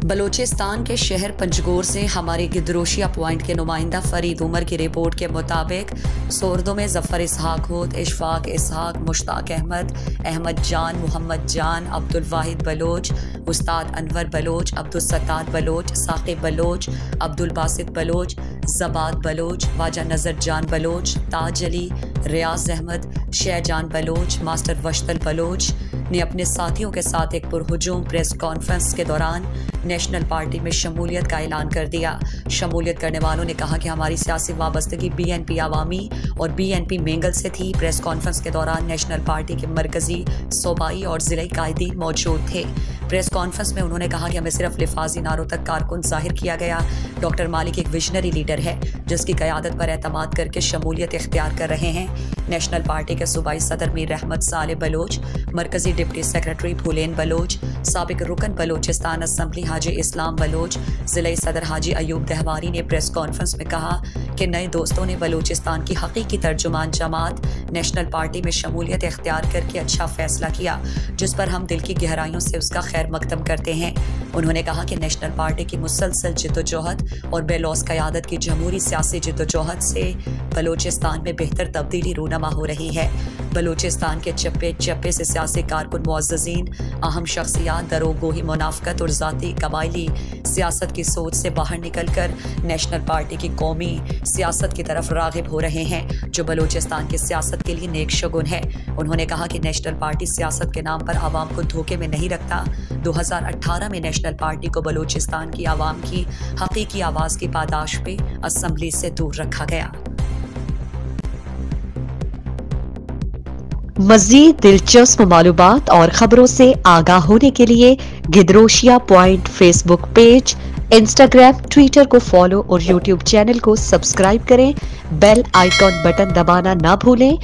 बलूचिस्तान के शहर पंजगोर से हमारे गिदरोशिया पॉइंट के नुमाइंदा फरीद उमर की रिपोर्ट के मुताबिक सोरदों में जफ़र इसहाक होद, इशफाक इसहाक, मुश्ताक अहमद, अहमद जान, मोहम्मद जान, अब्दुल वाहिद बलोच, उस्ताद अनवर बलोच, अब्दुल सत्तार बलोच, साकिब बलोच, अब्दुल बासित बलोच, जबात बलोच, वाजा नज़र जान बलोच, ताज अली, रियाज अहमद, शहजान बलोच, मास्टर वश्तल बलोच ने अपने साथियों के साथ एक पुरहुजूम प्रेस कॉन्फ्रेंस के दौरान नेशनल पार्टी में शमूलियत का ऐलान कर दिया। शमूलियत करने वालों ने कहा कि हमारी सियासी वाबस्तगी BNP अवामी और BNP मेंगल से थी। प्रेस कॉन्फ्रेंस के दौरान नेशनल पार्टी के मरकजी, सूबाई और ज़िले कायदीन मौजूद थे। प्रेस कॉन्फ्रेंस में उन्होंने कहा कि हमें सिर्फ लिफाजी नारों तक कारकुन जाहिर किया गया। डॉक्टर मालिक एक विजनरी लीडर है जिसकी क़यादत पर एतमाद करके शमूलियत इख्तियार कर रहे हैं। नेशनल पार्टी के सूबाई सदर मीर रहमत साले बलोच, मरकजी डिप्टी सेक्रेटरी फूलेन बलोच, साबिक रुकन बलोचिस्तान असम्बली हाजी इस्लाम बलोच, ज़िले सदर हाजी अयूब दहवारी ने प्रेस कॉन्फ्रेंस में कहा कि नए दोस्तों ने बलूचिस्तान की हकीकी तर्जुमान जमात नेशनल पार्टी में शमूलियत इख्तियार करके अच्छा फैसला किया, जिस पर हम दिल की गहराइयों से उसका खैर मकदम करते हैं। उन्होंने कहा कि नेशनल पार्टी की मुसलसल जिद्दोजहद और बेलौस क़यादत की जमहूरी सियासी जिद्दोजहद से बलूचिस्तान में बेहतर तब्दीली रूनमा हो रही है। बलूचिस्तान के चप्पे चप्पे से सियासी कारकुन, मुअज़्ज़ज़ीन, अहम शख्सियात दरोगोही, मुनाफ़क़त और ज़ाती कबायली सियासत की सोच से बाहर निकल कर नेशनल पार्टी की कौमी सियासत की तरफ राग़िब हो रहे हैं, जो बलूचिस्तान की सियासत के लिए नेक शगुन है। उन्होंने कहा कि नेशनल पार्टी सियासत के नाम पर आवाम को धोखे में नहीं रखता। 2018 में नेशनल पार्टी को बलूचिस्तान की आवाम की हकीकी आवाज़ की पादाश पे असम्बली से दूर रखा गया। मज़ीद दिलचस्प मालूमात और ख़बरों से आगाह होने के लिए Gedrosia point facebook page, instagram, twitter को फॉलो और यूट्यूब चैनल को सब्सक्राइब करें। बेल आइकॉन बटन दबाना ना भूलें